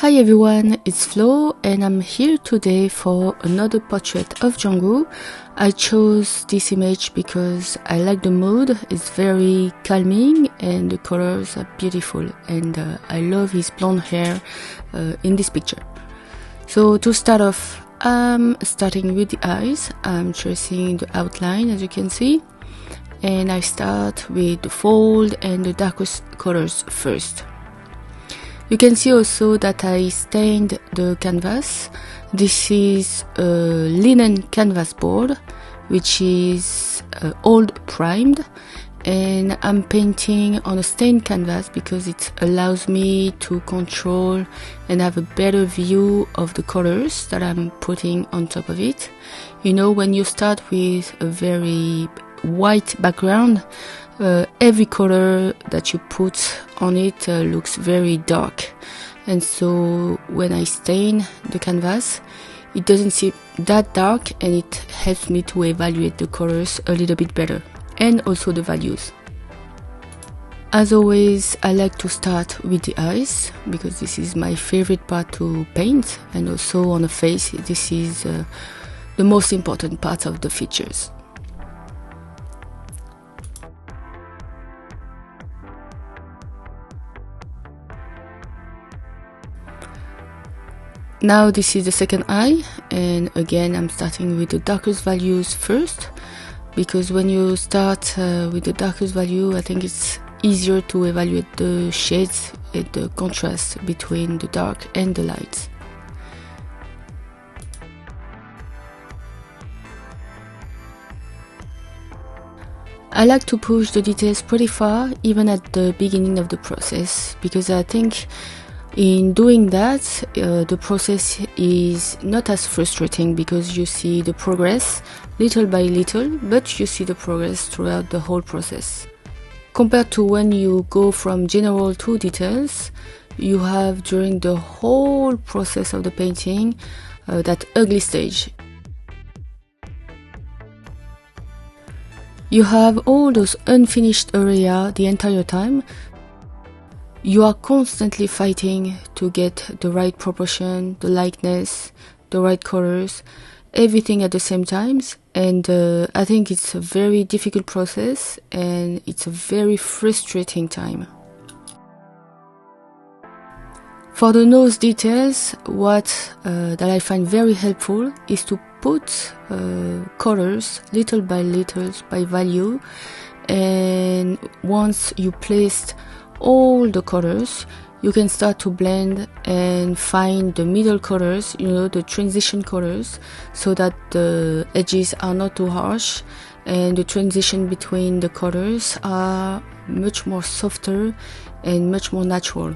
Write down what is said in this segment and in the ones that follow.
Hi everyone, it's Flo and I'm here today for another portrait of Jungkook. I chose this image because I like the mood, it's very calming and the colors are beautiful, and I love his blonde hair in this picture. So to start off, I'm starting with the eyes. I'm tracing the outline, as you can see, and I start with the fold and the darkest colors first. You can see also that I stained the canvas. This is a linen canvas board, which is old primed, and I'm painting on a stained canvas because it allows me to control and have a better view of the colors that I'm putting on top of it. You know, when you start with a very white background, every color that you put on it looks very dark, and so when I stain the canvas, it doesn't seem that dark, and it helps me to evaluate the colors a little bit better, and also the values. As always, I like to start with the eyes because this is my favorite part to paint, and also on the face, this is the most important part of the features. Now this is the second eye, and again I'm starting with the darkest values first, because when you start with the darkest value, I think it's easier to evaluate the shades and the contrast between the dark and the light. I like to push the details pretty far, even at the beginning of the process, because I think in doing that, the process is not as frustrating because you see the progress little by little, but you see the progress throughout the whole process. Compared to when you go from general to details, you have during the whole process of the painting that ugly stage. You have all those unfinished areas the entire time. You are constantly fighting to get the right proportion, the lightness, the right colors, everything at the same time, and I think it's a very difficult process and it's a very frustrating time. For the nose details, what that I find very helpful is to put colors little by value, and once you placed all the colors, you can start to blend and find the middle colors, you know, the transition colors, so that the edges are not too harsh and the transition between the colors are much more softer and much more natural.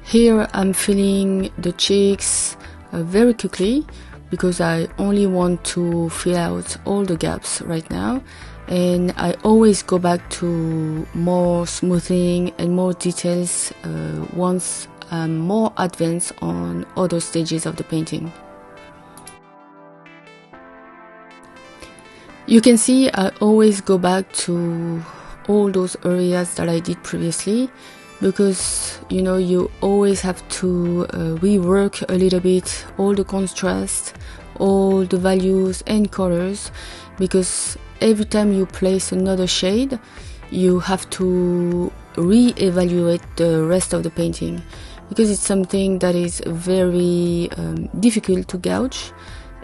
Here I'm filling the cheeks very quickly because I only want to fill out all the gaps right now, and I always go back to more smoothing and more details once I'm more advanced on other stages of the painting. You can see I always go back to all those areas that I did previously, because you know, you always have to rework a little bit all the contrast, all the values and colors, because every time you place another shade, you have to re-evaluate the rest of the painting, because it's something that is very difficult to gauge,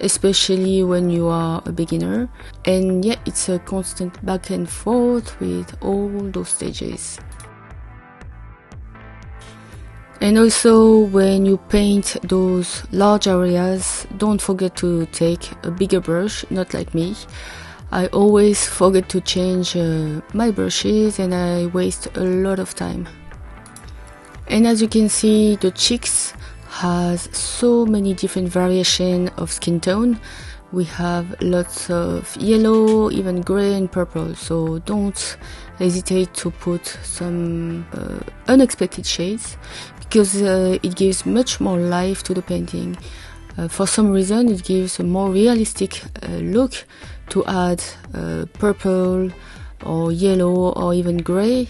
especially when you are a beginner, and yeah, it's a constant back and forth with all those stages. And also, when you paint those large areas, don't forget to take a bigger brush, not like me. I always forget to change my brushes and I waste a lot of time. And as you can see, the cheeks has so many different variations of skin tone. We have lots of yellow, even gray and purple, so don't hesitate to put some unexpected shades, because it gives much more life to the painting. For some reason, it gives a more realistic look to add purple or yellow or even gray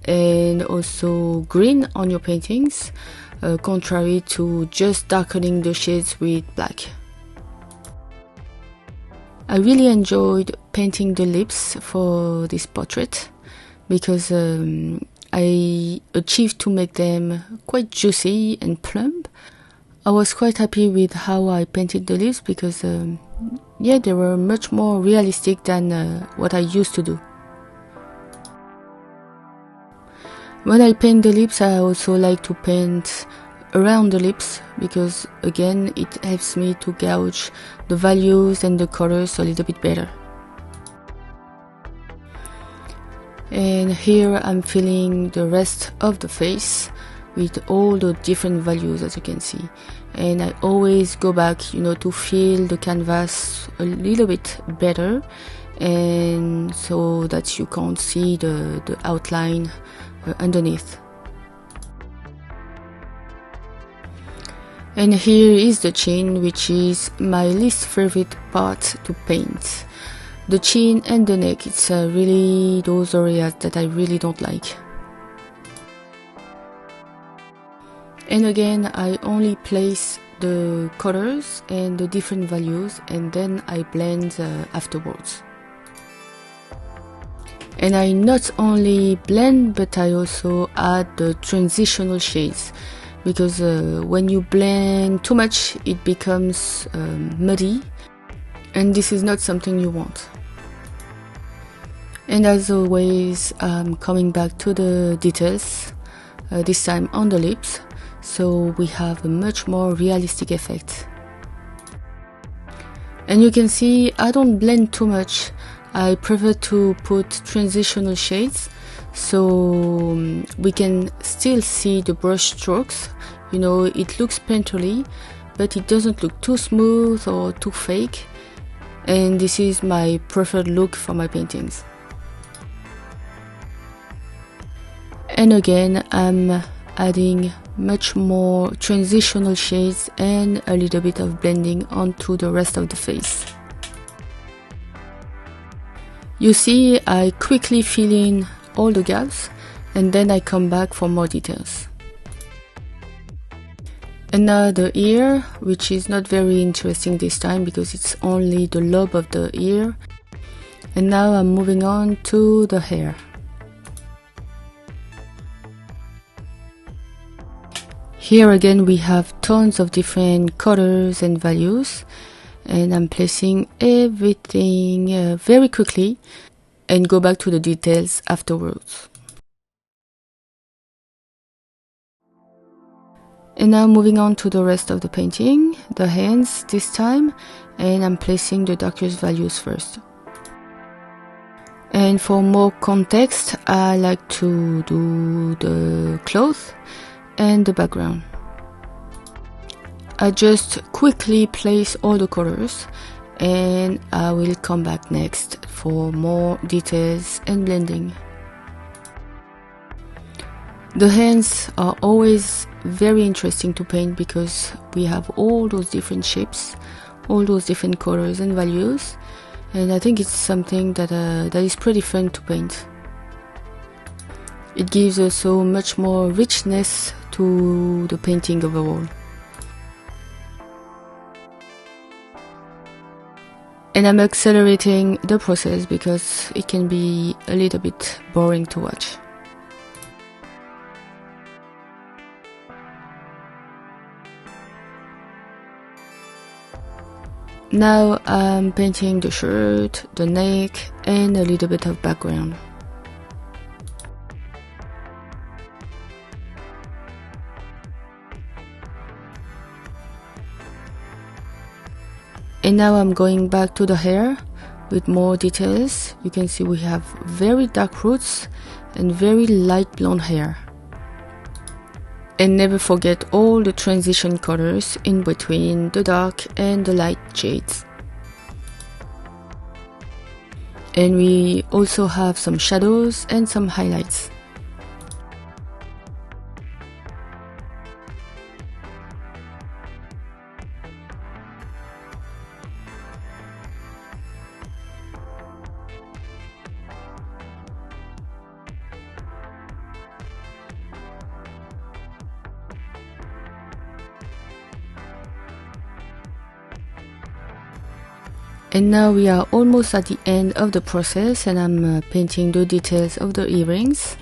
and also green on your paintings, contrary to just darkening the shades with black. I really enjoyed painting the lips for this portrait because I achieved to make them quite juicy and plump. I was quite happy with how I painted the lips because yeah, they were much more realistic than what I used to do. When I paint the lips, I also like to paint around the lips because again it helps me to gauge the values and the colors a little bit better. And here I'm filling the rest of the face with all the different values, as you can see, and I always go back, to feel the canvas a little bit better, and so that you can't see the outline underneath. And here is the chin, which is my least favorite part to paint. The chin and the neck, it's really those areas that I really don't like. And again, I only place the colors and the different values, and then I blend afterwards. And I not only blend, but I also add the transitional shades, because when you blend too much, it becomes muddy, and this is not something you want. And as always, I'm coming back to the details, this time on the lips, so we have a much more realistic effect. And you can see I don't blend too much. I prefer to put transitional shades so we can still see the brush strokes. It looks painterly, but it doesn't look too smooth or too fake, and this is my preferred look for my paintings. And again, I'm adding much more transitional shades and a little bit of blending onto the rest of the face. You see, I quickly fill in all the gaps and then I come back for more details. And now the ear, which is not very interesting this time because it's only the lobe of the ear. And now I'm moving on to the hair. Here again we have tons of different colors and values, and I'm placing everything very quickly and go back to the details afterwards. And now moving on to the rest of the painting, the hands this time, and I'm placing the darkest values first. And for more context, I like to do the clothes and the background. I just quickly place all the colors and I will come back next for more details and blending. The hands are always very interesting to paint because we have all those different shapes, all those different colors and values, and I think it's something that is pretty fun to paint. It gives also much more richness to the painting overall. And I'm accelerating the process because it can be a little bit boring to watch. Now I'm painting the shirt, the neck, and a little bit of background. And now I'm going back to the hair with more details. You can see we have very dark roots and very light blonde hair. And never forget all the transition colors in between the dark and the light shades. And we also have some shadows and some highlights. And now we are almost at the end of the process, and I'm painting the details of the earrings.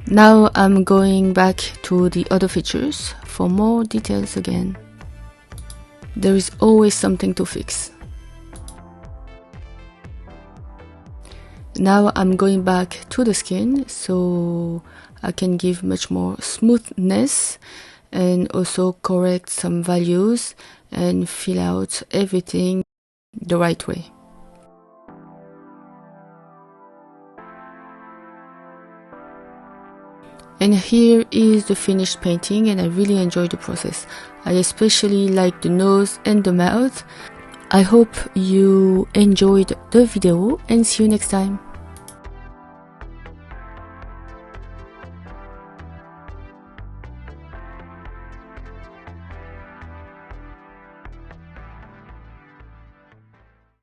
Now I'm going back to the other features for more details again. There is always something to fix. Now I'm going back to the skin so I can give much more smoothness and also correct some values and fill out everything the right way. And here is the finished painting, and I really enjoyed the process. I especially like the nose and the mouth. I hope you enjoyed the video and see you next time.